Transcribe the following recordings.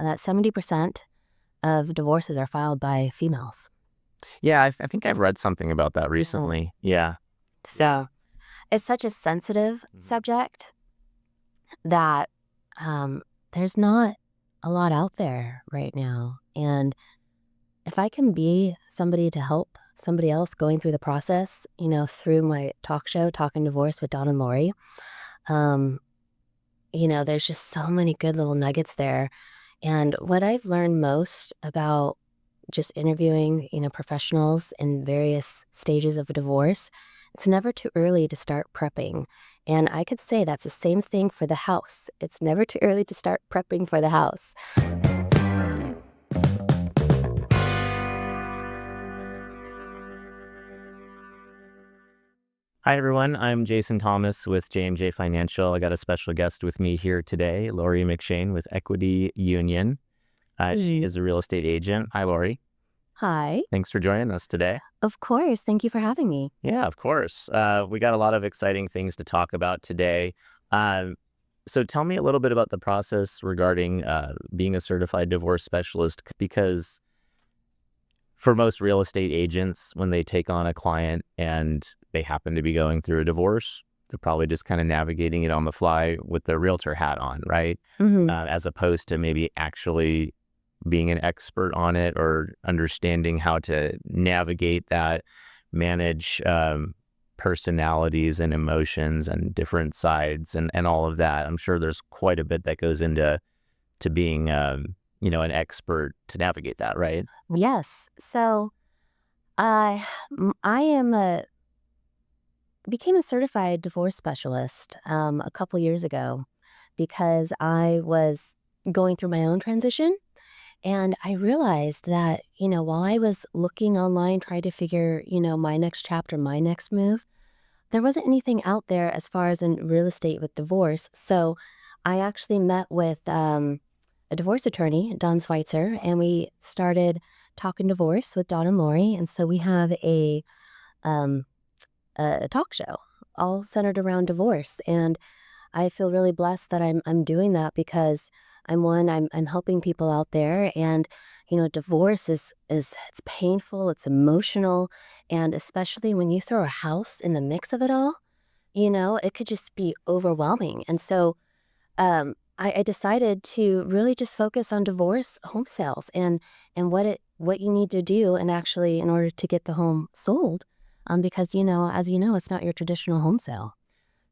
that 70% of divorces are filed by females. Yeah, I think I've read something about that recently. Yeah. So it's such a sensitive subject that there's not a lot out there right now. And if I can be somebody to help somebody else going through the process, through my talk show, Talking Divorce with Don and Lori, um, there's just so many good little nuggets there. And what I've learned most about just interviewing, professionals in various stages of a divorce, it's never too early to start prepping. And I could say that's the same thing for the house. It's never too early to start prepping for the house. Hi, everyone. I'm Jason Thomas with J&J Financial. I got a special guest with me here today, Lori McShane with Equity Union. She is a real estate agent. Hi, Lori. Hi. Thanks for joining us today. Of course. Thank you for having me. Yeah, of course. We got a lot of exciting things to talk about today. So tell me a little bit about the process regarding being a certified divorce specialist, because for most real estate agents, when they take on a client and they happen to be going through a divorce, they're probably just kind of navigating it on the fly with their realtor hat on, right? As opposed to maybe actually being an expert on it or understanding how to navigate that, manage personalities and emotions and different sides and all of that. I'm sure there's quite a bit that goes into being an expert to navigate that, right? Yes. So I became a certified divorce specialist a couple years ago because I was going through my own transition. And I realized that, while I was looking online, trying to figure, my next chapter, my next move, there wasn't anything out there as far as in real estate with divorce. So I actually met with a divorce attorney, Don Schweitzer, and we started Talking Divorce with Don and Lori. And so we have a talk show all centered around divorce. And I feel really blessed that I'm doing that because I'm helping people out there, and divorce is it's painful, it's emotional, and especially when you throw a house in the mix of it all, it could just be overwhelming. And so I decided to really just focus on divorce home sales and what you need to do and actually in order to get the home sold, because as you know, it's not your traditional home sale.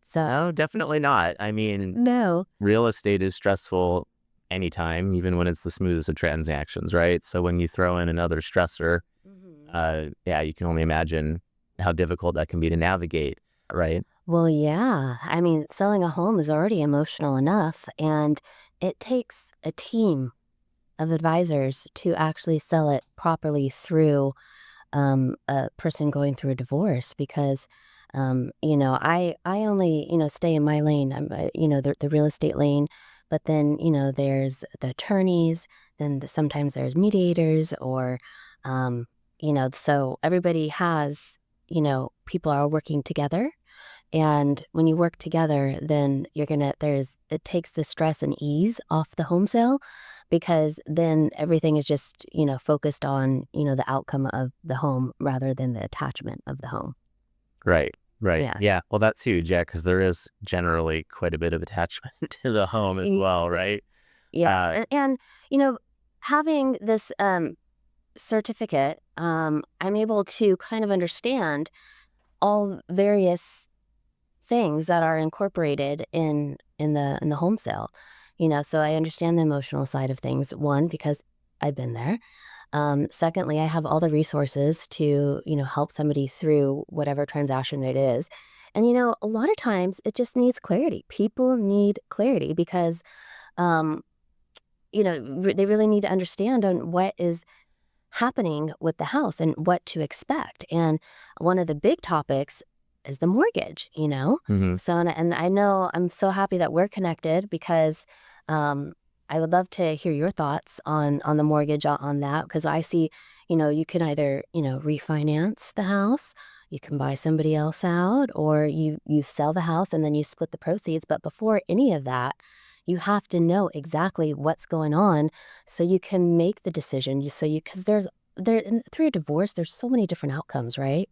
So No, definitely not. I mean, no. real estate is stressful anytime, even when it's the smoothest of transactions, right? So when you throw in another stressor, you can only imagine how difficult that can be to navigate, right? Well, yeah. I mean, selling a home is already emotional enough, and it takes a team of advisors to actually sell it properly through a person going through a divorce because, I only, stay in my lane, the real estate lane, but then, there's the attorneys, then sometimes there's mediators or, so everybody has, people are working together. And when you work together, then it takes the stress and ease off the home sale because then everything is just, focused on, the outcome of the home rather than the attachment of the home. Right. Yeah. Yeah. Well, that's huge. Yeah. Because there is generally quite a bit of attachment to the home as well, right? Yeah. And having this certificate, I'm able to kind of understand all various things that are incorporated in the home sale. So I understand the emotional side of things, one, because I've been there. Secondly, I have all the resources to, help somebody through whatever transaction it is. And, a lot of times it just needs clarity. People need clarity because, um, they really need to understand on what is happening with the house and what to expect. And one of the big topics is the mortgage. Mm-hmm. So, and I know I'm so happy that we're connected because I would love to hear your thoughts on the mortgage on that because I see, you can either, refinance the house, you can buy somebody else out, or you sell the house and then you split the proceeds. But before any of that, You have to know exactly what's going on so you can make the decision. So you, because through a divorce, there's so many different outcomes, right?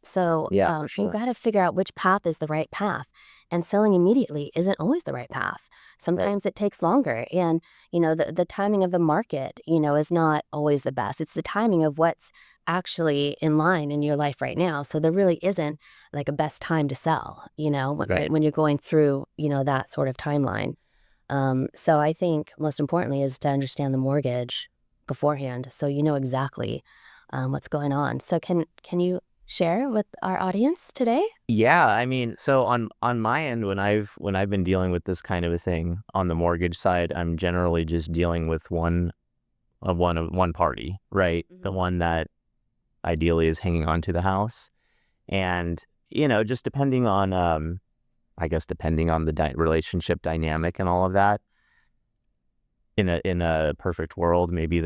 So Yeah, for you sure. got to figure out which path is the right path. And selling immediately isn't always the right path. Right. Sometimes it takes longer. And, the timing of the market, is not always the best. It's the timing of what's actually in line in your life right now. So there really isn't like a best time to sell, Right. when you're going through, that sort of timeline. So I think most importantly is to understand the mortgage beforehand so you know exactly what's going on. So can you share with our audience today? Yeah, I mean, so on my end, when I've been dealing with this kind of a thing on the mortgage side, I'm generally just dealing with one party, right? The Hmm. one that ideally is hanging on to the house. And, just depending on I guess depending on the relationship dynamic and all of that, in a perfect world, maybe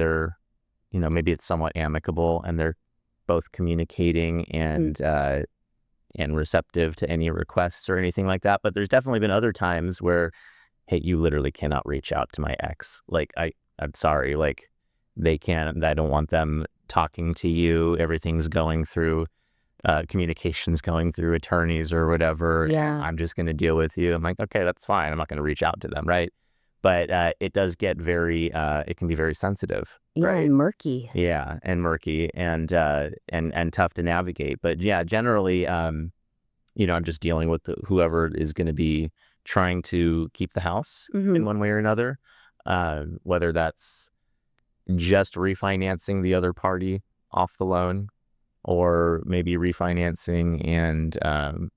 maybe it's somewhat amicable and they're both communicating Hmm. and receptive to any requests or anything like that. But there's definitely been other times where, hey, you literally cannot reach out to my ex. Like, I'm sorry, like they can't. I don't want them talking to you. Everything's going through communications, going through attorneys or whatever, and Yeah. I'm just going to deal with you. I'm like, okay, that's fine. I'm not going to reach out to them, right? But it does get it can be very sensitive, Yeah, right? and murky. Yeah, and murky and tough to navigate. But yeah, generally, I'm just dealing with whoever is going to be trying to keep the house Hmm. in one way or another, whether that's just refinancing the other party off the loan, or maybe refinancing and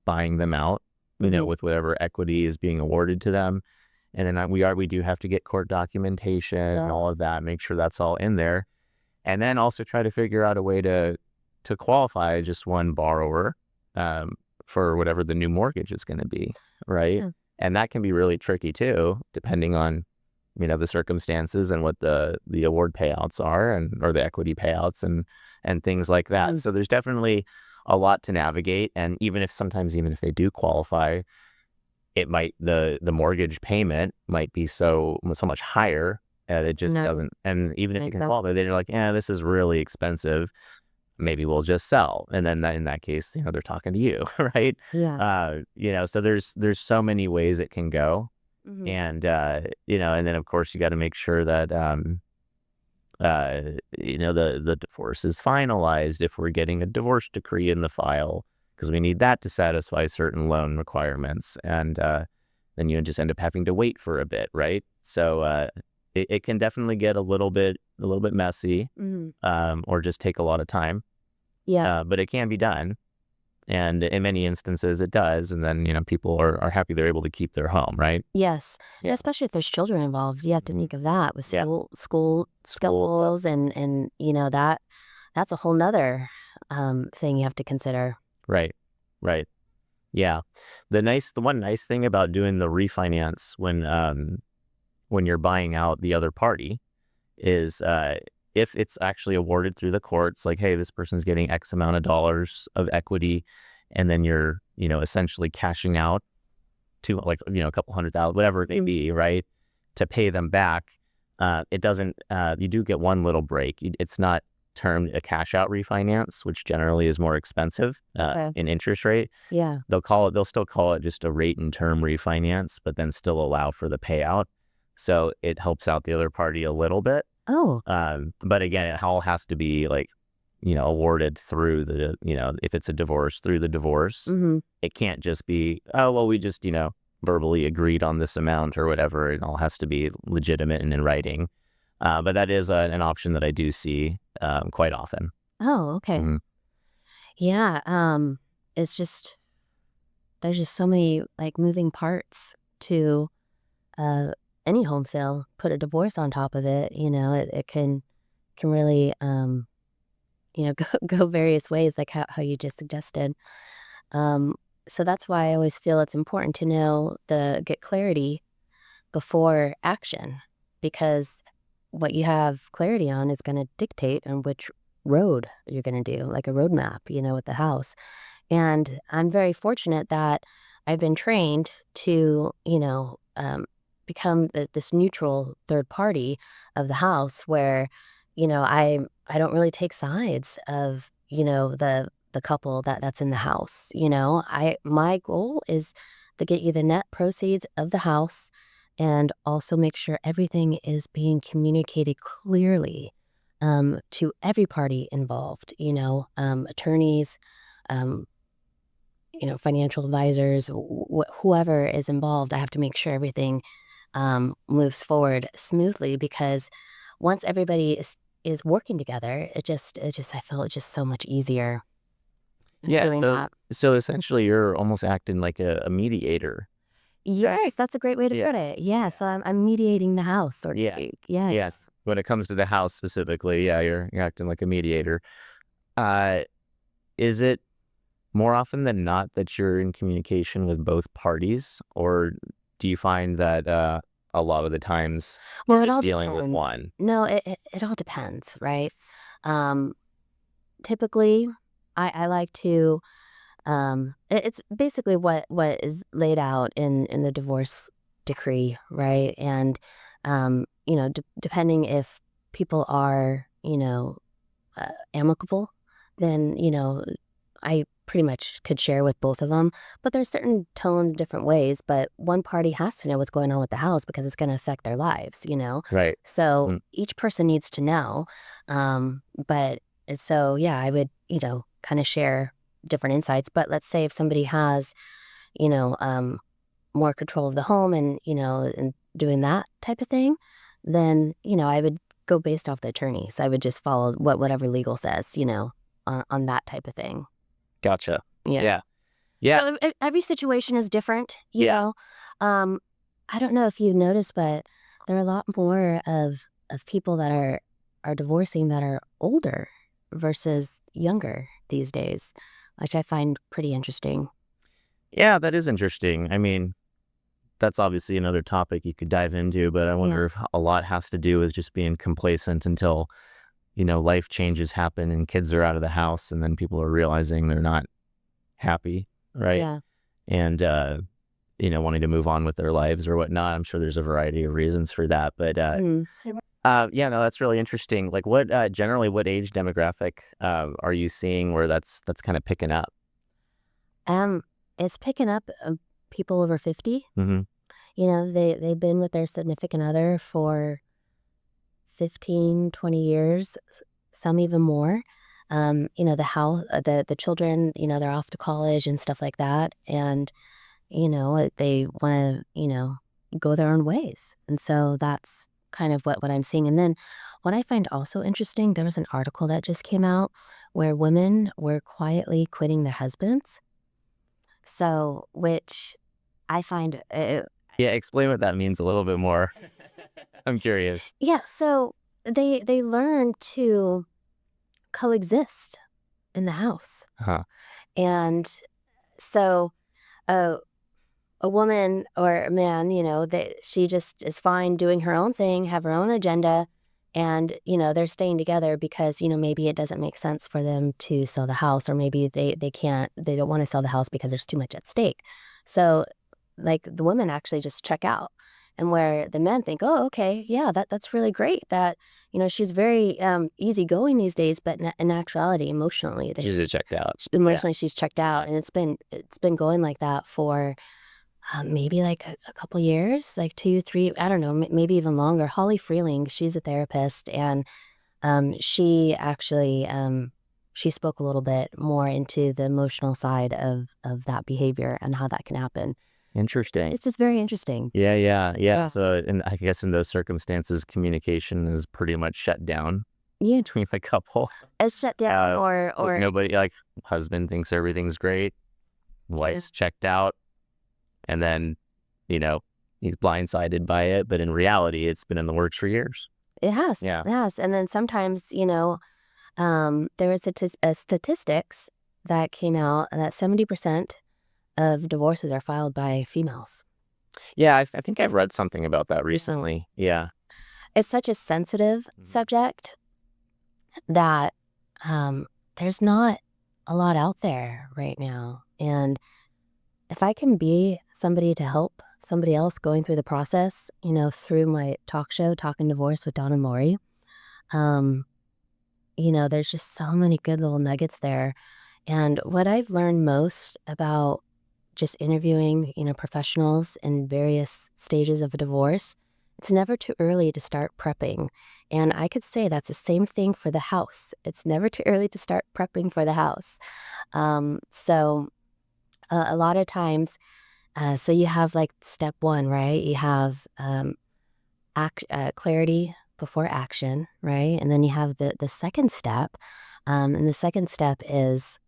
buying them out, Hmm. with whatever equity is being awarded to them. And then we do have to get court documentation and all of Yes. that, make sure that's all in there, and then also try to figure out a way to qualify just one borrower um, for whatever the new mortgage is going to be, right? Yeah. And that can be really tricky too, depending on the circumstances and what the award payouts are, and or the equity payouts and things like that. Mhm. So there's definitely a lot to navigate, and even if they do qualify, it might the mortgage payment might be so much higher that it just No, doesn't. And even if you makes can qualify, sense. then you're like, yeah, this is really expensive. Maybe we'll just sell, and then in that case, they're talking to you, right? Yeah. So there's so many ways it can go, Hmm. and and then of course you got to make sure that uh, the divorce is finalized if we're getting a divorce decree in the file, because we need that to satisfy certain loan requirements. And then you just end up having to wait for a bit, right? So it can definitely get a little bit messy, Hmm. or just take a lot of time. Yeah. But it can be done. And in many instances it does. And then, people are happy they're able to keep their home, right? Yes, and Yeah. especially if there's children involved, you have to Mhm. think of that with Yeah. school School. Yep. schedules and that's a whole nother thing you have to consider. Right. Right. Yeah. The one nice thing about doing the refinance when you're buying out the other party is, if it's actually awarded through the courts, like, hey, this person's getting X amount of dollars of equity, and then you're, essentially cashing out to, like, a couple 100,000, whatever it may Mhm. be, right, to pay them back. It doesn't, you do get one little break. It's not termed a cash out refinance, which generally is more expensive Okay. in interest rate. Yeah. They'll still call it just a rate and term refinance, but then still allow for the payout. So it helps out the other party a little bit. Oh. But again, it all has to be like, awarded through if it's a divorce, through the divorce. Mhm. It can't just be, oh, well, we just, verbally agreed on this amount or whatever. It all has to be legitimate and in writing. But that is an option that I do see quite often. Oh, okay. Mhm. Yeah, it's just there's just so many, like, moving parts to, uh, any home sale. Put a divorce on top of it, it can really, go various ways, like how you just suggested. Um, so that's why I always feel it's important to get clarity before action, because what you have clarity on is going to dictate on which road you're going to do, like a roadmap, with the house. And I'm very fortunate that I've been trained to, become this neutral third party of the house where, I don't really take sides of, the couple that's in the house. My goal is to get you the net proceeds of the house and also make sure everything is being communicated clearly to every party involved, attorneys, um, financial advisors, whoever is involved. I have to make sure everything moves forward smoothly because once everybody is working together, I feel it's just so much easier Yeah. doing So that. so essentially, you're almost acting like a mediator. Yes, that's a great way to Yeah. put it. Yeah, so I'm mediating the house, so to Yeah. speak. Yeah. Yes. When it comes to the house specifically, yeah, you're acting like a mediator. Uh, is it more often than not that you're in communication with both parties, or do you find that a lot of the times you're Well, it just all dealing with depends. one? No, it all depends, right? Um, Typically, I like to it's basically what is laid out in the divorce decree, right? And depending if people are, amicable, then, I pretty much could share with both of them. But there's certain tones different ways, but one party has to know what's going on with the house because it's going to affect their lives. Right. So Mm. each person needs to know. But so, yeah, I would, kind of share different insights. But let's say if somebody has, you know, um, more control of the home and doing that type of thing, then, I would go based off the attorney. So I would just follow whatever legal says, on that type of thing. Gotcha. Yeah. Yeah. Yeah. So every situation is different, Yeah. Um, I don't know if you noticed, but there are a lot more of people that are divorcing that are older versus younger these days, which I find pretty interesting. Yeah, that is interesting. I mean, that's obviously another topic you could dive into, but I Yeah. wonder if a lot has to do with just being complacent until, life changes happen and kids are out of the house and then people are realizing they're not happy, right? Yeah. And, wanting to move on with their lives or whatnot. I'm sure there's a variety of reasons for that. But, Mm. yeah, no, that's really interesting. Like generally what age demographic, are you seeing where that's kind of picking up? Um, it's picking up people over 50. Hmm. They've been with their significant other for 15, 20 years, some even more. The house, the children, they're off to college and stuff like that. And, they want to, go their own ways. And so that's kind of what I'm seeing. And then what I find also interesting, there was an article that just came out where women were quietly quitting their husbands. So, which I find, Yeah, explain what that means a little bit more. I'm curious. yeah. So they learn to coexist in the house. Huh. And so a a woman or a man, that she just is fine doing her own thing, have her own agenda, and they're staying together because maybe it doesn't make sense for them to sell the house, or maybe they don't want to sell the house because there's too much at stake. So like the women actually just check out. And where the men think, oh, okay, yeah, that's really great. That she's very easygoing these days, but in actuality, emotionally, She's just checked out. Yeah. emotionally she's checked out, and it's been going like that for maybe like a couple years, like 2, 3, I don't know, maybe even longer. Holly Freeling, she's a therapist, and she actually she spoke a little bit more into the emotional side of that behavior and how that can happen. Interesting. It's just very interesting. Yeah, yeah, yeah. Yeah. So, I guess in those circumstances, communication is pretty much shut down Yeah, between the couple. it's shut down Like or nobody, like husband thinks everything's great, yeah, wife's checked out, and then, you know, he's blindsided by it. But in reality, it's been in the works for years. it has, Yeah. it has. And then sometimes, there was a statistics that came out that 70% of divorces are filed by females. Yeah, I think I've read something about that recently. Yeah. It's such a sensitive Mhm. subject that there's not a lot out there right now. And if I can be somebody to help somebody else going through the process, through my talk show, Talking Divorce with Don and Lori, um, there's just so many good little nuggets there. And what I've learned most about just interviewing, professionals in various stages of a divorce, it's never too early to start prepping. And I could say that's the same thing for the house. It's never too early to start prepping for the house. So a lot of times, so you have like step one, right? You have clarity before action, right? And then you have the second step. And the second step is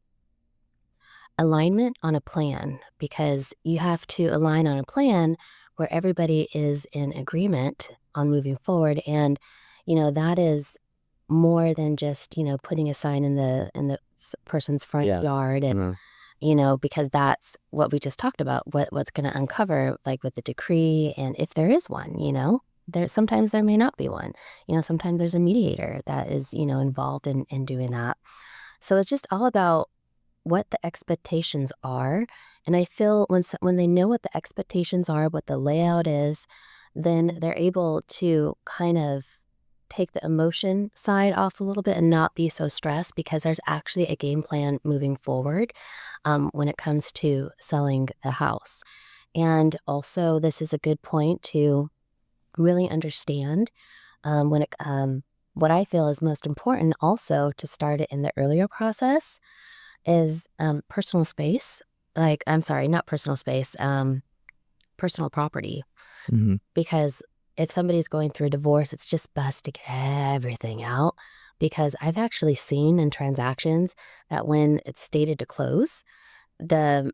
alignment on a plan, because you have to align on a plan where everybody is in agreement on moving forward. And, that is more than just, putting a sign in the person's front Yeah. yard, and, Mhm. because that's what we just talked about, what's going to uncover, like with the decree. And if there is one, sometimes there may not be one. Sometimes there's a mediator that is, involved in doing that. So it's just all about what the expectations are. And I feel when they know what the expectations are, what the layout is, then they're able to kind of take the emotion side off a little bit and not be so stressed, because there's actually a game plan moving forward when it comes to selling a house. And also, this is a good point to really understand when what I feel is most important also to start it in the earlier process is, personal space. Like, I'm sorry, not personal space, personal property. Mhm. Because if somebody's going through a divorce, it's just best to get everything out. Because I've actually seen in transactions that when it's stated to close, the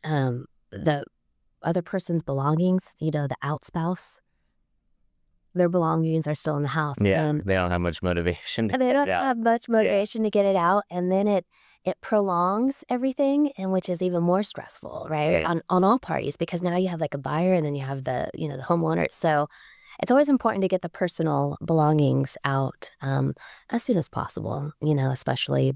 the other person's belongings, the out spouse, their belongings are still in the house, Yeah, and they don't have much motivation to they get don't it out. have much Yeah. motivation to get it out, and then it prolongs everything, and which is even more stressful, right? Right. On all parties, because now you have like a buyer, and then you have the homeowner. So it's always important to get the personal belongings out as soon as possible, especially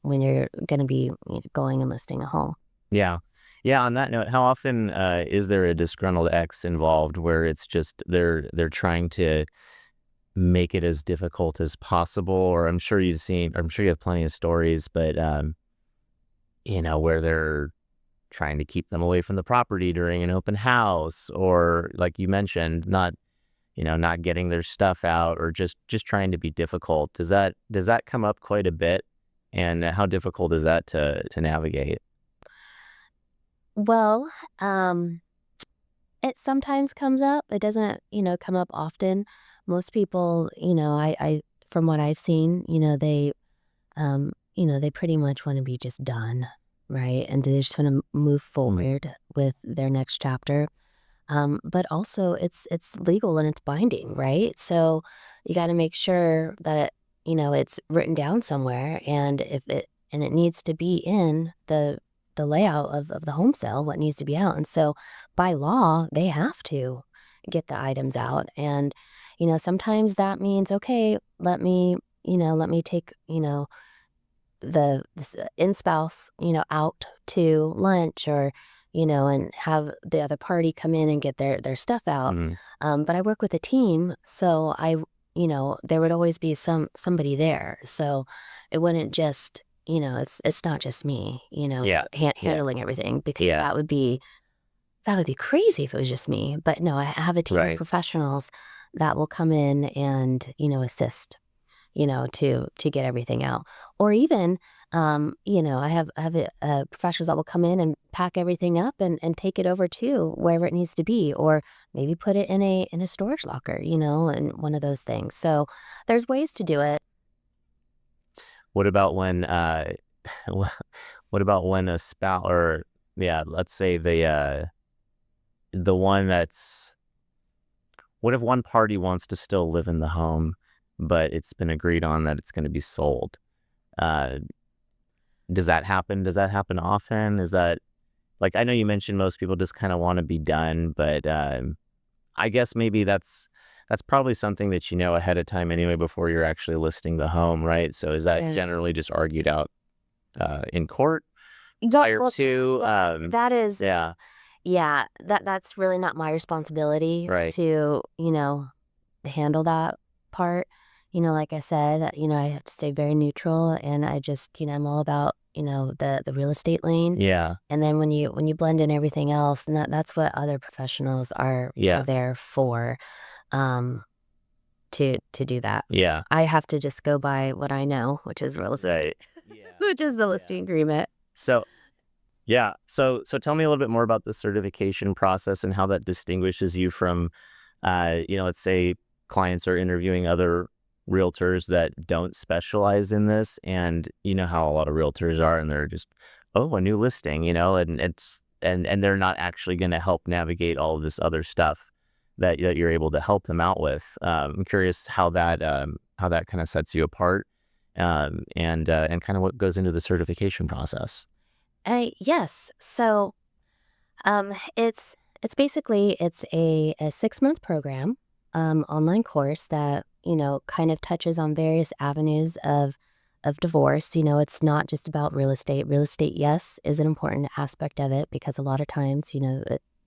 when you're going to be going and listing a home. Yeah. Yeah, on that note, how often, is there a disgruntled ex involved where it's just they're trying to make it as difficult as possible? Or I'm sure you have plenty of stories, but, where they're trying to keep them away from the property during an open house, or like you mentioned, not getting their stuff out, or just trying to be difficult. Does that come up quite a bit? And how difficult is that to navigate? Well, um, it sometimes comes up. It doesn't, come up often. Most people, I from what I've seen, they pretty much want to be just done, right? And they just want to move Mhm. forward with their next chapter. But also it's legal and it's binding, right? So you got to make sure that it's written down somewhere, and it needs to be in the layout of the home sale, what needs to be out. And so by law, they have to get the items out. And sometimes that means, okay, let me take this in-spouse, out to lunch, or, and have the other party come in and get their stuff out. Mhm. But I work with a team, so there would always be somebody there. So it wouldn't just, it's not just me, Yeah. Yeah. handling everything, because Yeah. that would be crazy if it was just me. But no, I have a team of Right. professionals that will come in and, assist, to get everything out. Or even, I have professionals that will come in and pack everything up and take it over to wherever it needs to be, or maybe put it in a storage locker, and one of those things. So there's ways to do it. What about when, what about when a spouse, or yeah, let's say the one that's what if one party wants to still live in the home, but it's been agreed on that it's gonna be sold? Uh, does that happen? Does that happen often? Is that like, I know you mentioned most people just kinda wanna be done, but, I guess maybe that's probably something that you know ahead of time anyway before you're actually listing the home, right? So is that Yeah. generally just argued out, in court? prior Well, to, that is, yeah, yeah, that's really not my responsibility right. to, handle that part. Like I said, I have to stay very neutral, and I just, I'm all about, the real estate lane. Yeah, And then when you blend in everything else, and that's what other professionals are yeah, there for, um, to do that. yeah, I have to just go by what I know, which is real estate, right. Yeah, which is the yeah. listing agreement. So yeah, so tell me a little bit more about the certification process and how that distinguishes you from, let's say clients are interviewing other realtors that don't specialize in this, and you know how a lot of realtors are, and they're just, oh, a new listing, and and they're not actually going to help navigate all of this other stuff that you're able to help them out with. I'm curious how that kind of sets you apart, and kind of what goes into the certification process. Yes. So, it's basically it's a 6-month program, online course that kind of touches on various avenues of divorce. It's not just about real estate. Real estate, yes, is an important aspect of it because a lot of times,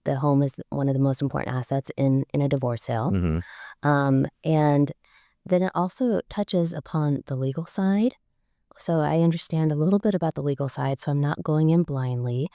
the home is one of the most important assets in a divorce sale. Hmm. And then it also touches upon the legal side, so I understand a little bit about the legal side, so I'm not going in blindly.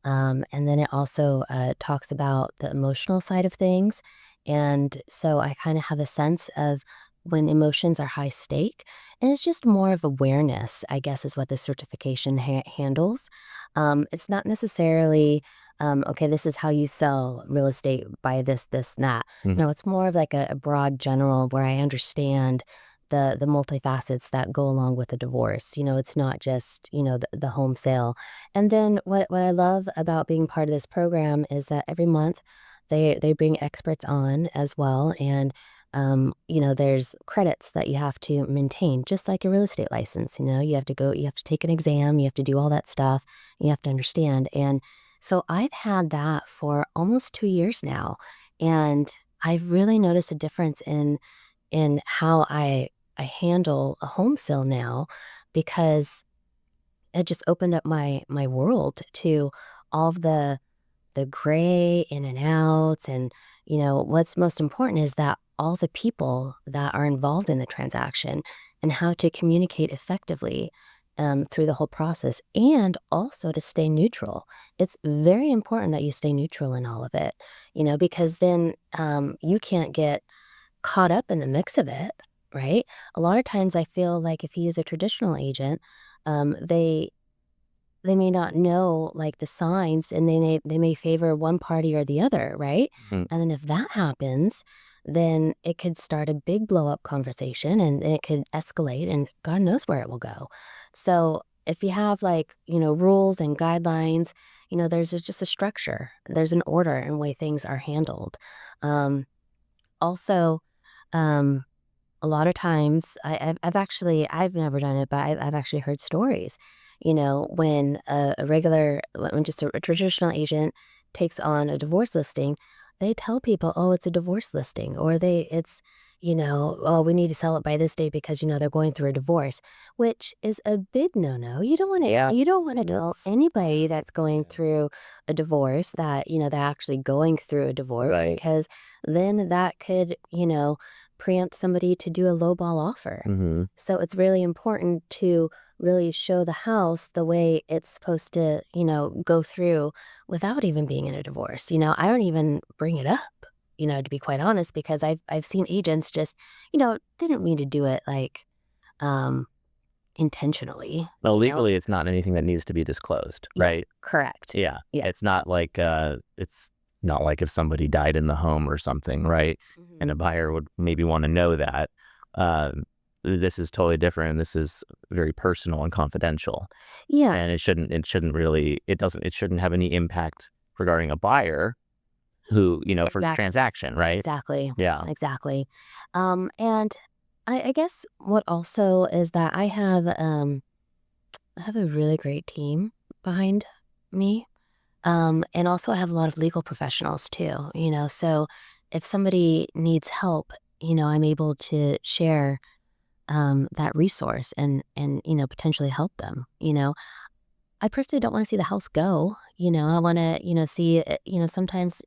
And then it also talks about the emotional side of things. And so I kind of have a sense of when emotions are high stake. And it's just more of awareness, I guess, is what the certification handles. It's not necessarily, okay, this is how you sell real estate by this, this, and that. Hmm. No, it's more of like a broad general where I understand the multifacets that go along with a divorce. It's not just, the home sale. And then what I love about being part of this program is that every month they bring experts on as well. And there's credits that you have to maintain, just like a real estate license. You have to take an exam, you have to do all that stuff, you have to understand. And so I've had that for almost 2 years now. And I've really noticed a difference in how I handle a home sale now, because it just opened up my world to all of the gray in and outs. And what's most important is that all the people that are involved in the transaction and how to communicate effectively through the whole process, and also to stay neutral. It's very important that you stay neutral in all of it, because then you can't get caught up in the mix of it, right? A lot of times I feel like if he is a traditional agent, they may not know, like, the signs, and they may favor one party or the other, right? Hmm. And then if that happens, then it could start a big blow up conversation, and it could escalate, and God knows where it will go. So if you have, like, rules and guidelines, there's just a structure, there's an order and way things are handled. Also, um, a lot of times I've never done it, but I've actually heard stories, when when just a traditional agent takes on a divorce listing, they tell people, "Oh, it's a divorce listing," or "Oh, we need to sell it by this date because, they're going through a divorce," which is a big no-no. Yeah, You don't wanna it tell is. anybody that's going Yeah. through a divorce that, they're actually going through a divorce, Right. because then that could, preempt somebody to do a lowball offer. Hmm. So it's really important to really show the house the way it's supposed to, go through without even being in a divorce. I don't even bring it up, to be quite honest, because I've seen agents just, they didn't mean to do it like um intentionally, Well, legally, it's not anything that needs to be disclosed, Yeah, right? correct. Yeah. Yeah. It's not like if somebody died in the home or something, right? And a Mhm. buyer would maybe want to know that. Um, this is totally different. This is very personal and confidential. Yeah, And it shouldn't have any impact regarding a buyer who, for exactly. transaction, right? Exactly, Yeah. exactly. And I guess what also is that I have a really great team behind me. And also I have a lot of legal professionals too, so if somebody needs help, I'm able to share that resource and potentially help them. I personally don't wanna see the house go, I wanna, see it, sometimes,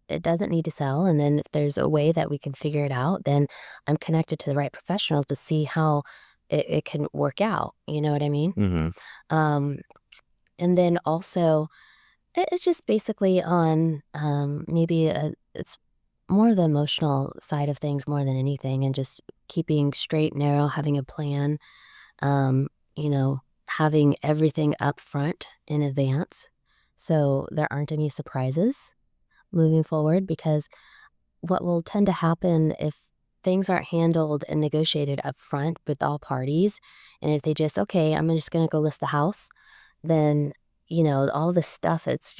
it doesn't need to sell, and then if there's a way that we can figure it out, then I'm connected to the right professionals to see how it can work out, you know what I mean? Mhm. Um, and then also, it's just basically on, maybe it's more the emotional side of things more than anything, and just keeping straight, narrow, having a plan, um, you know, having everything up front in advance so there aren't any surprises moving forward, because what will tend to happen if things aren't handled and negotiated up front with all parties, and if they just, "Okay, I'm just gonna go list the house," then, all this stuff, it's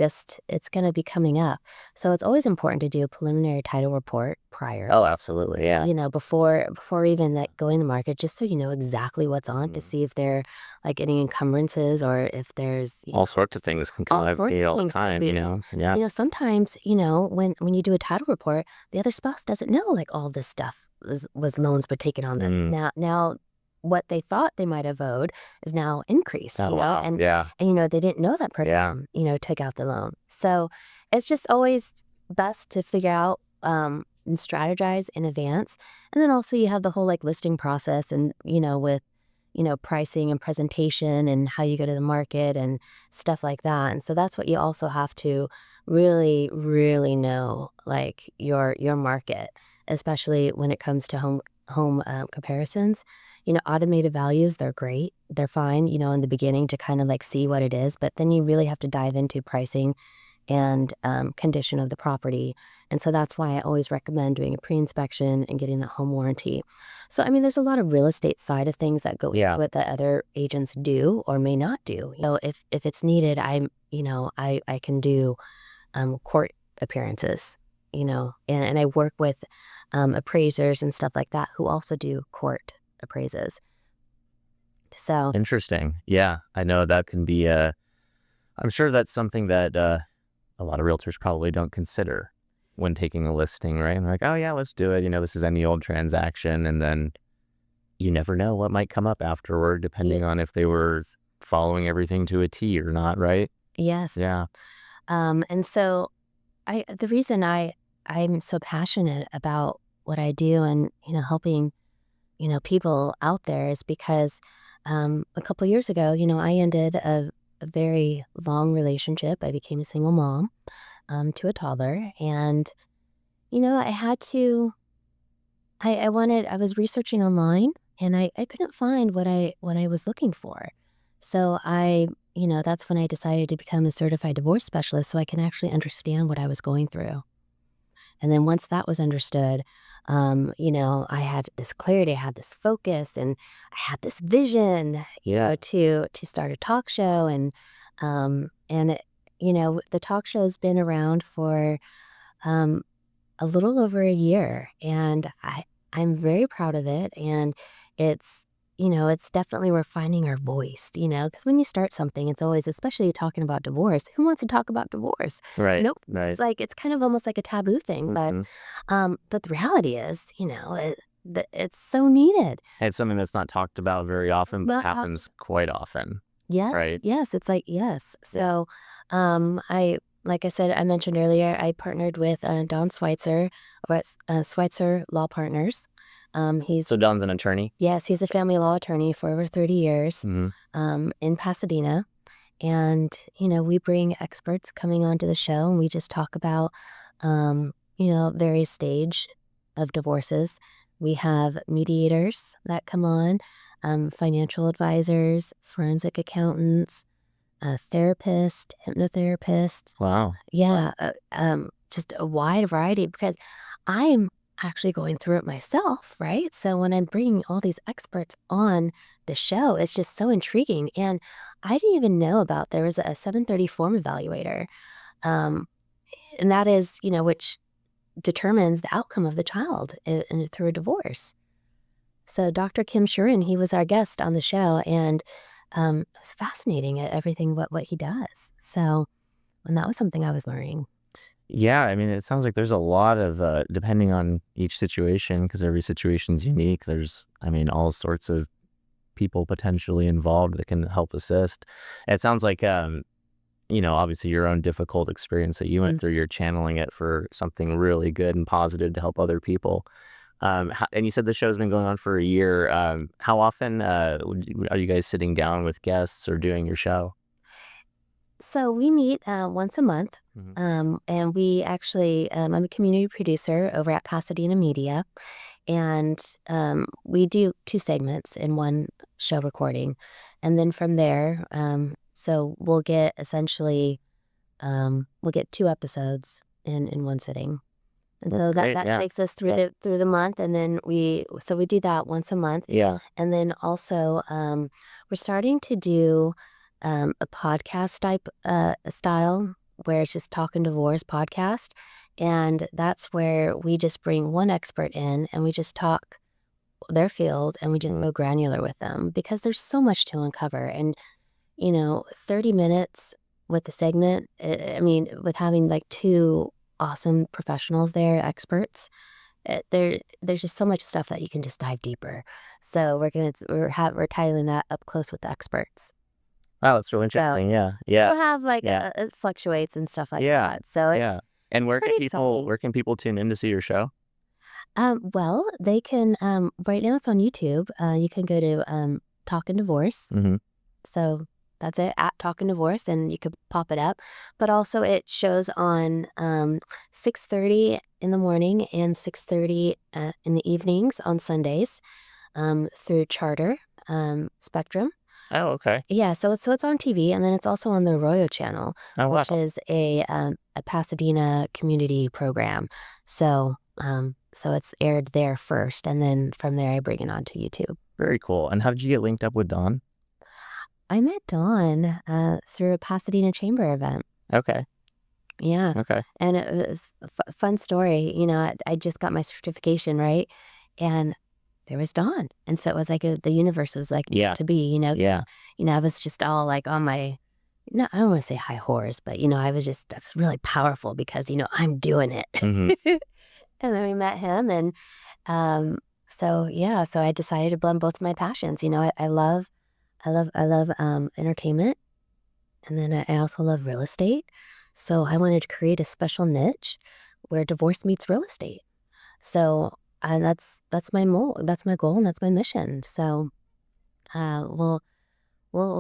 gonna be coming up. So it's always important to do a preliminary title report prior, Oh, absolutely, yeah. before even, like, going to market, just so you know exactly what's on to Mhm. see if there, like, any encumbrances or if there's, All sorts of things can come all up for sorts you of all the things that time, we Yeah. sometimes, when you do a title report, the other spouse doesn't know, like, all this stuff was loans were taken on them. Mm. Now what they thought they might have owed is now increased, Oh, wow. Yeah. and, they didn't know that Yeah. person, took out the loan. So, it's just always best to figure out, and strategize in advance, and then also you have the whole, like, listing process and, with, pricing and presentation and how you go to the market and stuff like that, and so that's what you also have to really, really know, like, your market, especially when it comes to comparisons. Automated values, they're great, they're fine, in the beginning to kind of, like, see what it is, but then you really have to dive into pricing and, condition of the property, and so that's why I always recommend doing a pre-inspection and getting that home warranty. So, I mean, there's a lot of real estate side of things that go into Yeah. it that other agents do or may not do. If it's needed, I can do, court appearances, and I work with, appraisers and stuff like that who also do court appraises. So, Interesting. Yeah. I know that can be, I'm sure that's something that, a lot of realtors probably don't consider when taking a listing, right? And they're like, "Oh, yeah, let's do it. This is any old transaction." And then you never know what might come up afterward, ye depending on if they were following everything to a T or not, right? yes, Yeah. and so the reason I'm so passionate about what I do and, helping, people out there is because, a couple years ago, I ended a very long relationship. I became a single mom, to a toddler, and, I had to I was researching online, and I couldn't find what I was looking for. So that's when I decided to become a certified divorce specialist so I can actually understand what I was going through. And then once that was understood, I had this clarity, I had this focus, and I had this vision, Yeah. to start a talk show, the talk show's been around for um, a little over a year, and I'm very proud of it, and it's it's definitely we're finding our voice, because when you start something, it's always, especially talking about divorce, who wants to talk about divorce? Right. Nope. Right. It's kind of almost like a taboo thing, but Mhm. but the reality is, it's so needed. It's something that's not talked about very It's often, but not talked happens quite often, Yes, right? yes, it's like yes. Yeah. So, I like I said, I mentioned earlier, I partnered with, Don Schweitzer over at Schweitzer Law Partners. He's So Don's an attorney? Yes, he's a family law attorney for over 30 years, Mhm. in Pasadena, and, we bring experts coming onto the show, and we just talk about, various stage of divorces. We have mediators that come on, financial advisors, forensic accountants, a therapist, hypnotherapist. Wow. Yeah, just a wide variety because I'm actually going through it myself, right? So when I'm bringing all these experts on the show, it's just so intriguing. And I didn't even know about there was a 730 form evaluator, um, and that is, which determines the outcome of the child through a divorce. So Dr. Kim Shurin, he was our guest on the show, and it's fascinating at everything what he does. So, and that was something I was learning. Yeah, I mean, it sounds like there's a lot of, depending on each situation, because every situation's unique, there's, I mean, all sorts of people potentially involved that can help assist. It sounds like, obviously your own difficult experience that you went through, you're channeling it for something really good and positive to help other people. And you said the show's been going on for a year. How often are you guys sitting down with guests or doing your show? So we meet once a month, Mhm. and we actually, I'm a community producer over at Pasadena Media, and we do two segments in one show recording. And then from there, so we'll get essentially, we'll get two episodes in one sitting. And That's so that great. that Yeah. takes us through the month, and then we do that once a month. Yeah. And then also, we're starting to do, a podcast type, style where it's just talking divorce podcast, and that's where we just bring one expert in, and we just talk their field, and we just go granular with them because there's so much to uncover, and, 30 minutes with the segment, I mean, with having, like, 2 awesome professionals there, experts, there's just so much stuff that you can just dive deeper. So we're titling that Up Close with the Experts. Wow, that's really So interesting. Yeah. so Yeah. we'll have, like, Yeah. it fluctuates and stuff like Yeah. that. So Yeah. And it's pretty exciting. where can people tune in to see your show? Well, they can, right now it's on YouTube. You can go to, Talkin' Divorce. Mhm. So that's it, at Talkin' Divorce, and you could pop it up. But also it shows on, 6:30 in the morning and 6:30, in the evenings on Sundays, through Charter, Spectrum. Oh, okay. Yeah, so it's on TV, and then it's also on the Arroyo channel, Oh, which wow. is a Pasadena community program. So it's aired there first, and then from there I bring it onto YouTube. Very cool. And how did you get linked up with Dawn? I met Dawn, through a Pasadena Chamber event. Okay. Yeah, Okay. and it was a fun story. I just got my certification, right? And there was Dawn, and so it was like the universe was like Yeah. to be. Yeah. I was just all like on my, no, I don't want to say high horse, but I was just really powerful because I'm doing it. Mhm. And then we met him, and so yeah, so I decided to blend both of my passions. I love entertainment, and then I also love real estate. So I wanted to create a special niche where divorce meets real estate. So that's my goal, and that's my mission. So we'll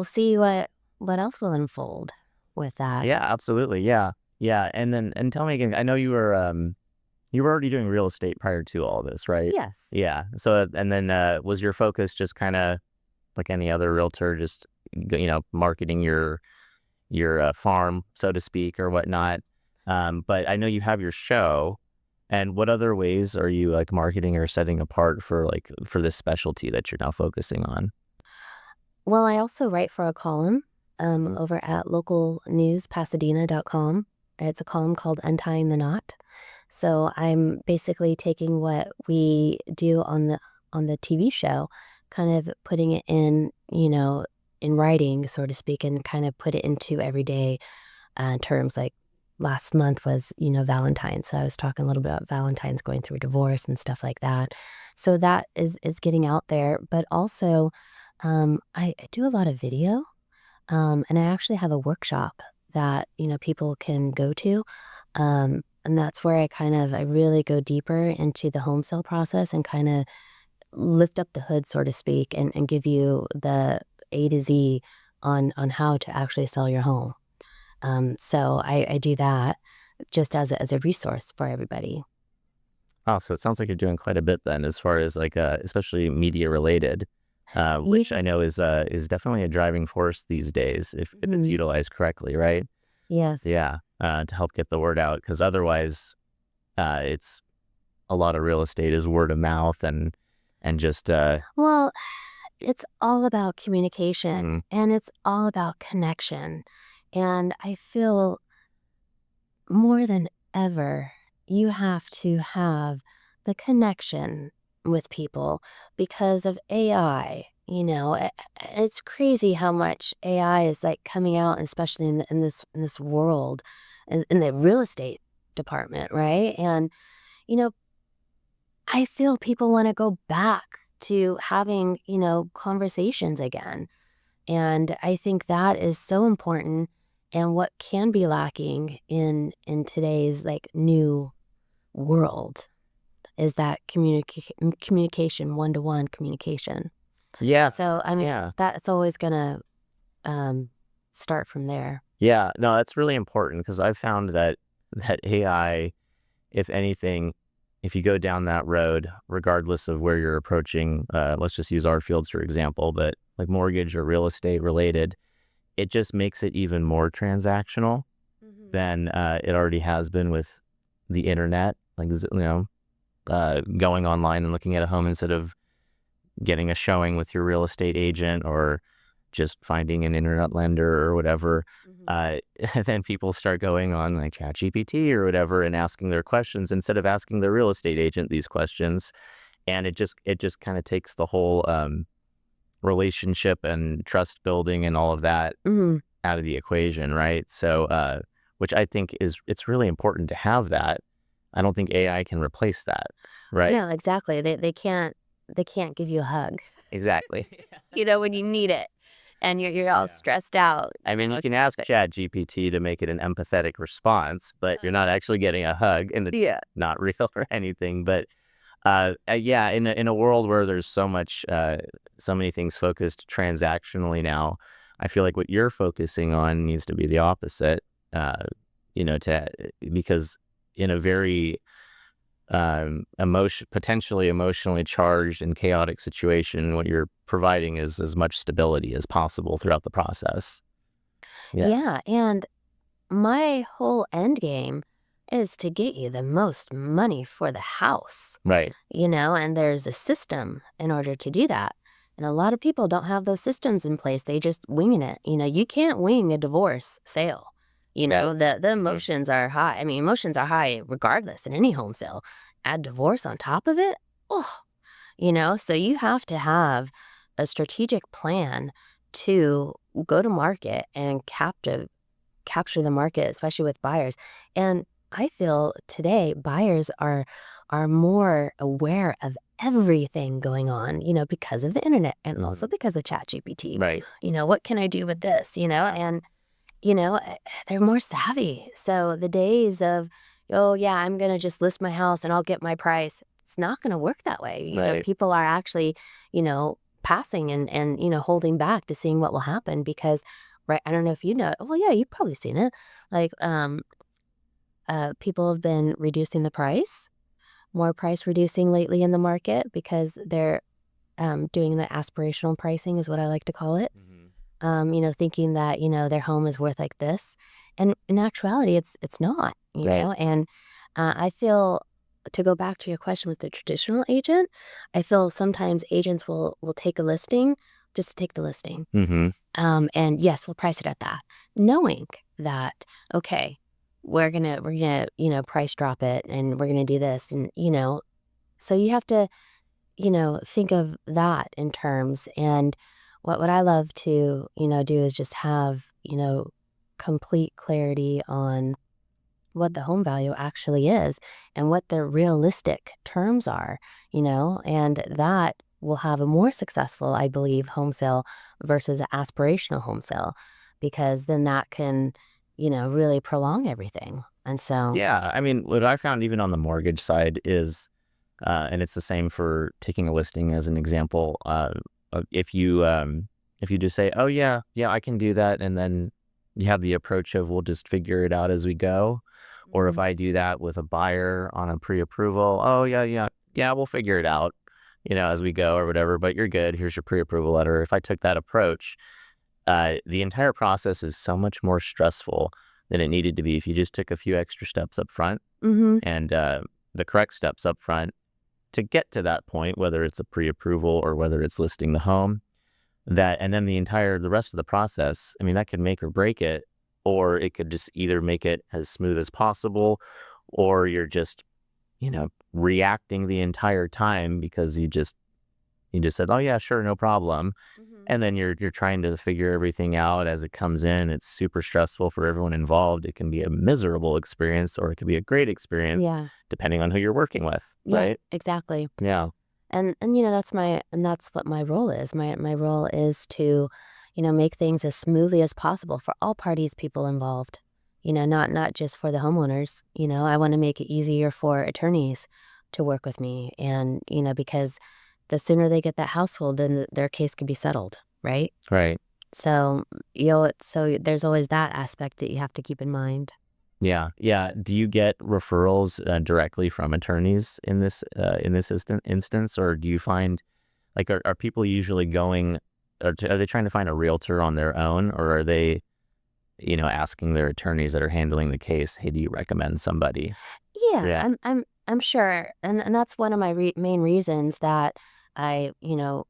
see what else will unfold with that. Yeah, absolutely. Yeah. Yeah. And tell me again, I know you were already doing real estate prior to all this, right? Yes. Yeah. So and then was your focus just kind of like any other realtor, just marketing your farm, so to speak, or whatnot? But I know you have your show. And what other ways are you like marketing or setting apart for this specialty that you're now focusing on? Well, I also write for a column Mhm. over at localnewspasadena.com. It's a column called Untying the Knot. So I'm basically taking what we do on the TV show, kind of putting it in writing, so to speak, and kind of put it into everyday terms. Like last month was, Valentine's. So I was talking a little bit about Valentine's going through a divorce and stuff like that. So that is getting out there. But also, I do a lot of video, and I actually have a workshop that people can go to, and that's where I really go deeper into the home sale process and kind of lift up the hood, so to speak, and give you the A to Z on how to actually sell your home. So I do that just as a resource for everybody. Oh, so it sounds like you're doing quite a bit then, as far as like especially media related, which Yeah. I know is definitely a driving force these days if it's Mhm. utilized correctly, right? Yes. Yeah, to help get the word out, because otherwise, it's a lot of real estate is word of mouth and just Well, it's all about communication, mhm. and it's all about connection. And I feel more than ever, you have to have the connection with people because of AI. It's crazy how much AI is like coming out, especially in this world, in the real estate department, right? And you know, I feel people want to go back to having, conversations again. And I think that is so important, and what can be lacking in today's like new world is that communication, one-to-one communication. Yeah. So, I mean, Yeah. that's always gonna start from there. Yeah. No, that's really important because I've found that AI, if anything, if you go down that road, regardless of where you're approaching, let's just use our fields for example, but like mortgage or real estate related, it just makes it even more transactional than it already has been with the internet. Like, going online and looking at a home instead of getting a showing with your real estate agent or just finding an internet lender or whatever. Uh, then people start going on like ChatGPT or whatever and asking their questions instead of asking their real estate agent these questions. And it just kind of takes the whole relationship and trust building and all of that Mhm. out of the equation, right? So, which I think it's really important to have that. I don't think AI can replace that, right? No, exactly. They can't give you a hug, Exactly. when you need it, and you're all Yeah. stressed out. I mean, you can ask ChatGPT to make it an empathetic response, but you're not actually getting a hug, and it's Yeah. not real or anything. But yeah, in a world where there's so many things focused transactionally now, I feel like what you're focusing on needs to be the opposite. To because in a very potentially emotionally charged and chaotic situation, what you're providing is as much stability as possible throughout the process. Yeah. Yeah, and my whole end game is to get you the most money for the house, Right. and there's a system in order to do that. And a lot of people don't have those systems in place. They just winging it. You can't wing a divorce sale. The emotions are high. I mean, emotions are high regardless in any home sale. Add divorce on top of it. Oh, so you have to have a strategic plan to go to market and capture the market, especially with buyers. And I feel today buyers are more aware of everything going on, because of the internet and also because of ChatGPT. Right. What can I do with this? And you know, eh, they're more savvy. So the days of, oh yeah, I'm gonna just list my house and I'll get my price. It's not gonna work that way. Right. People are actually, passing and holding back to seeing what will happen because, right? I don't know if you know. Well, yeah, you've probably seen it. Like, people have been reducing the price, more price reducing lately in the market because they're doing the aspirational pricing is what I like to call it. Mhm. Thinking that, their home is worth like this. And in actuality, it's not, Right. and I feel to go back to your question with the traditional agent, I feel sometimes agents will take a listing just to take the listing. Mhm. And yes, we'll price it at that, knowing that, okay, we're gonna, price drop it and we're gonna do this. And, so you have to think of that in terms. And what I love to, do is just have, complete clarity on what the home value actually is and what the realistic terms are, and that will have a more successful, I believe, home sale versus an aspirational home sale, because then that can, really prolong everything. And so, Yeah. I mean, what I found even on the mortgage side is, and it's the same for taking a listing as an example. If you just say, "Oh yeah, yeah, I can do that," and then you have the approach of, "We'll just figure it out as we go," or if Mhm. I do that with a buyer on a pre-approval, "Oh yeah, yeah, yeah, we'll figure it out, as we go or whatever. But you're good. Here's your pre-approval letter." If I took that approach, the entire process is so much more stressful than it needed to be if you just took a few extra steps up front Mhm. and the correct steps up front to get to that point, whether it's a pre-approval or whether it's listing the home, and then the rest of the process, I mean, that could make or break it, or it could just either make it as smooth as possible, or you're just, reacting the entire time because you just said, "Oh yeah, sure, no problem." Mhm. And then you're trying to figure everything out as it comes in. It's super stressful for everyone involved. It can be a miserable experience or it could be a great experience Yeah. depending on who you're working with, Yeah, right? exactly. Yeah. And that's what my role is. My role is to, make things as smoothly as possible for all parties, people involved. Not just for the homeowners. I want to make it easier for attorneys to work with me, and because the sooner they get that household, then their case could be settled, right? Right. So, so there's always that aspect that you have to keep in mind. Yeah. Yeah. Do you get referrals directly from attorneys in this instance, or do you find like are people usually going, are they trying to find a realtor on their own, or are they asking their attorneys that are handling the case, hey, do you recommend somebody? Yeah, Yeah. I'm sure, and that's one of my main reasons that I,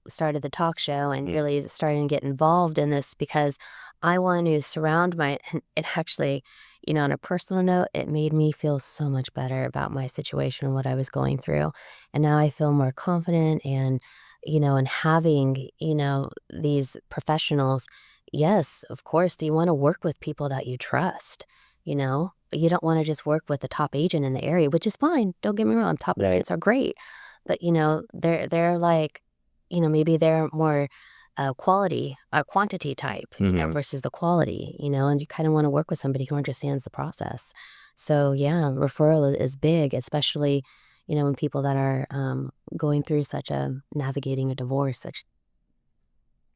started the talk show and Mm. really starting to get involved in this, because I want to surround my. And it actually, on a personal note, it made me feel so much better about my situation and what I was going through, and now I feel more confident, and having these professionals. Yes, of course, you want to work with people that you trust. You don't wanna just work with the top agent in the area, which is fine, don't get me wrong, top Right. agents are great, but, they're like, maybe they're more, quantity type, Hmm. versus the quality, and you kinda wanna work with somebody who understands the process. So, yeah, referral is big, especially, when people that are, going through such a navigating a divorce, such.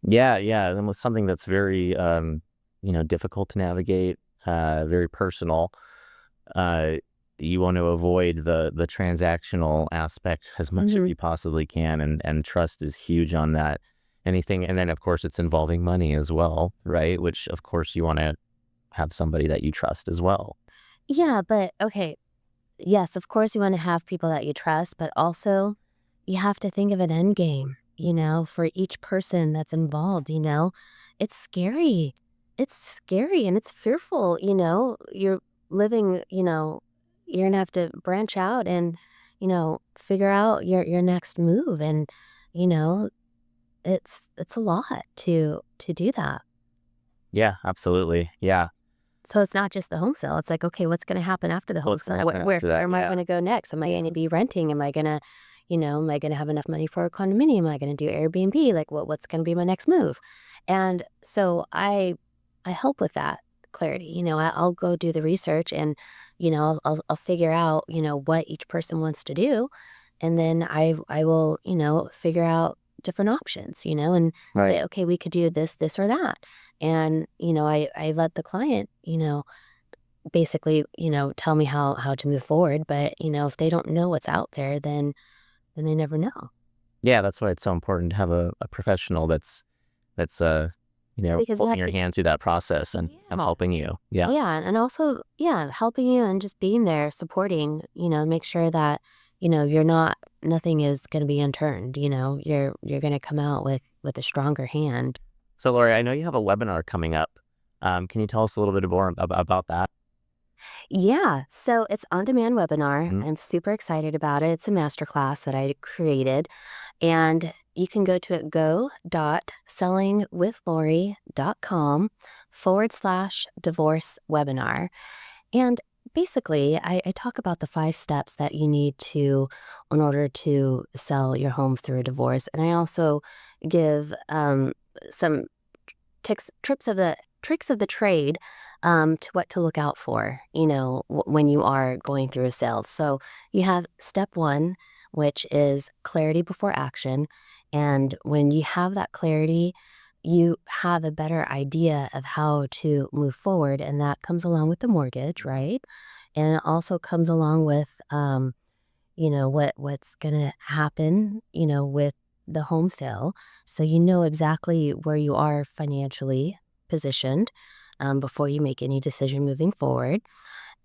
Yeah. Yeah. And with something that's very difficult to navigate, very personal. Uh, you want to avoid the transactional aspect as much as Mhm. you possibly can, and trust is huge on that. Anything, and then of course it's involving money as well, right? Which of course you want to have somebody that you trust as well. Yeah, but okay. Yes, of course, you wanna have people that you trust, but also you have to think of an end game, for each person that's involved, It's scary. It's scary and it's fearful, You're living, you're gonna have to branch out and, figure out your next move, and, you know, it's a lot to do that. Yeah, absolutely. Yeah. So it's not just the home sale. It's like, okay, what's gonna happen after the home What's going sale? to happen Where after where that? am I Yeah. gonna go next? Am I gonna be renting? Am I gonna have enough money for a condominium? Am I gonna do Airbnb? Like, what's gonna be my next move? And so I help with that clarity. I'll go do the research, and I'll figure out what each person wants to do, and then I will figure out different options. And Right. say, okay, we could do this or that. And, I let the client, basically, tell me how to move forward. But, if they don't know what's out there, then they never know. Yeah, that's why it's so important to have a professional that's Because you holding have your to. hand through that process and Yeah. helping you. Yeah. Yeah. And also, yeah, helping you and just being there, supporting, make sure that, nothing is gonna be unturned, you're gonna come out with a stronger hand. So, Lori, I know you have a webinar coming up. Can you tell us a little bit more about that? Yeah, so it's on-demand webinar. Mhm. I'm super excited about it. It's a masterclass that I created, and you can go to it go.sellingwithlori.com/divorce webinar. And basically, I talk about the 5 steps that you need to in order to sell your home through a divorce. And I also give some tricks of the trade, to what to look out for, when you are going through a sale. So you have step one, which is clarity before action. And when you have that clarity, you have a better idea of how to move forward. And that comes along with the mortgage, right? And it also comes along with, what's gonna happen, with the home sale. So you know exactly where you are financially positioned, before you make any decision moving forward.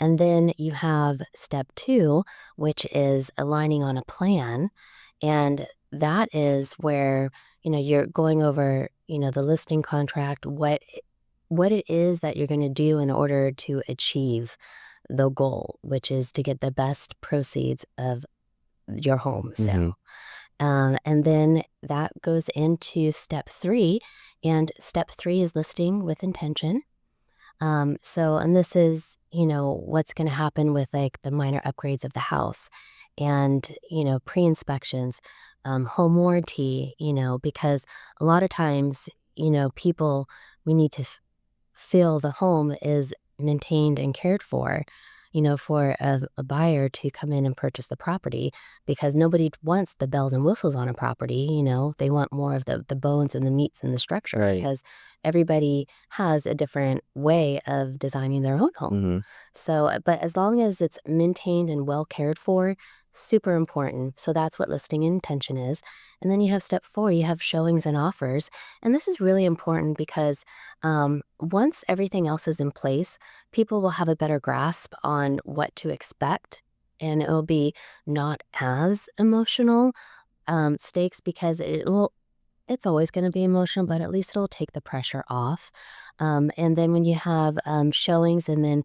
And then you have step two, which is aligning on a plan. And that is where, you're going over, the listing contract, what it is that you're going to do in order to achieve the goal, which is to get the best proceeds of your home Mhm. sale. And then that goes into step three. And step three is listing with intention. And this is, what's going to happen with like the minor upgrades of the house and, pre inspections. home warranty, because a lot of times, people, we need to feel the home is maintained and cared for a buyer to come in and purchase the property, because nobody wants the bells and whistles on a property. They want more of the bones and the meats and the structure, Right. because everybody has a different way of designing their own home. Hmm. So, but as long as it's maintained and well cared for, super important. So that's what listing intention is. And then you have step 4, you have showings and offers. And this is really important because once everything else is in place, people will have a better grasp on what to expect. And it will be not as emotional stakes, because it's always going to be emotional, but at least it'll take the pressure off. And then when you have showings, and then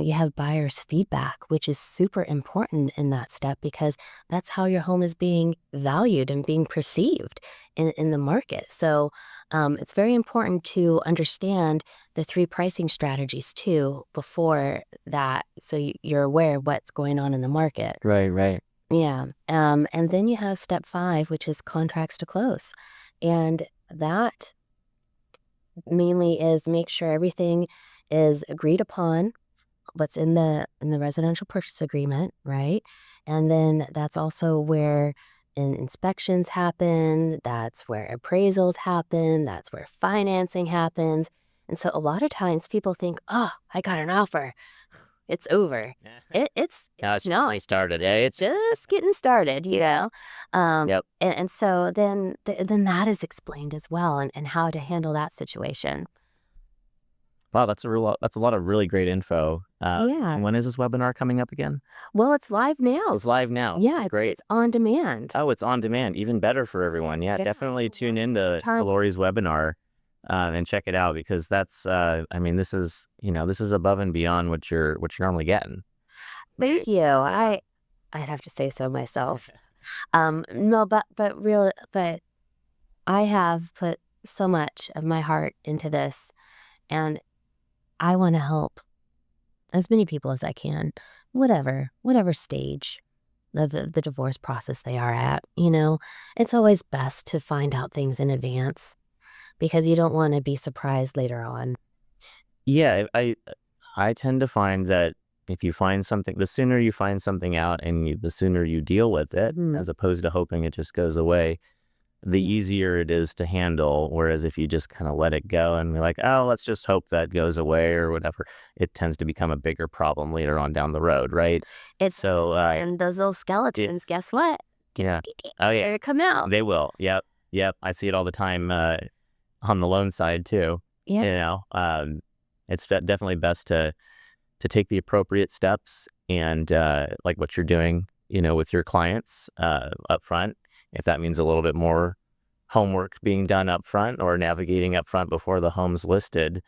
you have buyers' feedback, which is super important in that step, because that's how your home is being valued and being perceived in the market. So it's very important to understand the 3 pricing strategies too before that, so you're aware of what's going on in the market. Right, right. Yeah. And then you have step 5, which is contracts to close. And that mainly is make sure everything is agreed upon, what's in the residential purchase agreement, right? And then that's also where inspections happen, that's where appraisals happen, that's where financing happens. And so a lot of times people think, "Oh, I got an offer. It's over." Now It's it's just not. getting started. Yeah, It's just getting started. yep. And so then that is explained as well, and how to handle that situation. Wow, that's a lot of really great info. Yeah. And when is this webinar coming up again? Well, it's live now. It's live now. Yeah, Great. it's on demand. Oh, it's on demand. Even better for everyone. Yeah, Yeah, definitely you can tune watch in it to anytime. Lori's webinar and check it out, because that's I mean, this is above and beyond what you're normally getting. Thank you. I'd have to say so myself. No, but I have put so much of my heart into this, and I want to help as many people as I can, whatever stage of the divorce process they are at. It's always best to find out things in advance, because you don't want to be surprised later on. Yeah, I tend to find that if you find something, the sooner you find something out and the sooner you deal with it, Mhm. as opposed to hoping it just goes away, the Yeah. easier it is to handle. Whereas if you just kind of let it go and be like, oh, let's just hope that goes away or whatever, it tends to become a bigger problem later on down the road, right? It So, and those little skeletons, guess what? yeah. Oh, yeah. They're come out. They will. Yep. Yep. I see it all the time on the loan side too. Yeah. You know, it's definitely best to take the appropriate steps and like what you're doing, with your clients up front. If that means a little bit more homework being done up front or navigating up front before the home's listed,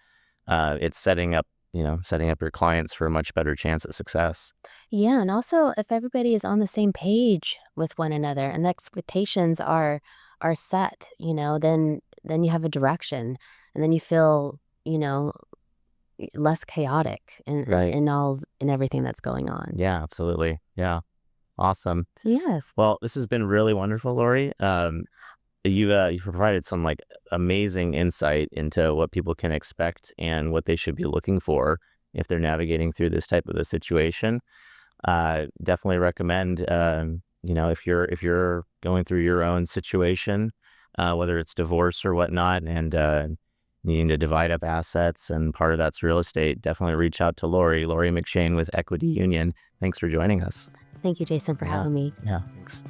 it's setting up your clients for a much better chance at success. Yeah, and also if everybody is on the same page with one another and the expectations are set, then you have a direction, and then you feel, less chaotic Right. in everything that's going on. Yeah, absolutely. Yeah. Awesome. Yes. Well, this has been really wonderful, Lori. You provided some like amazing insight into what people can expect and what they should be looking for if they're navigating through this type of a situation. Definitely recommend, if you're going through your own situation, whether it's divorce or whatnot, and needing to divide up assets, and part of that's real estate, definitely reach out to Lori McShane with Equity Union. Thanks for joining us. Thank you, Jason, for Yeah. having me. Yeah. Thanks.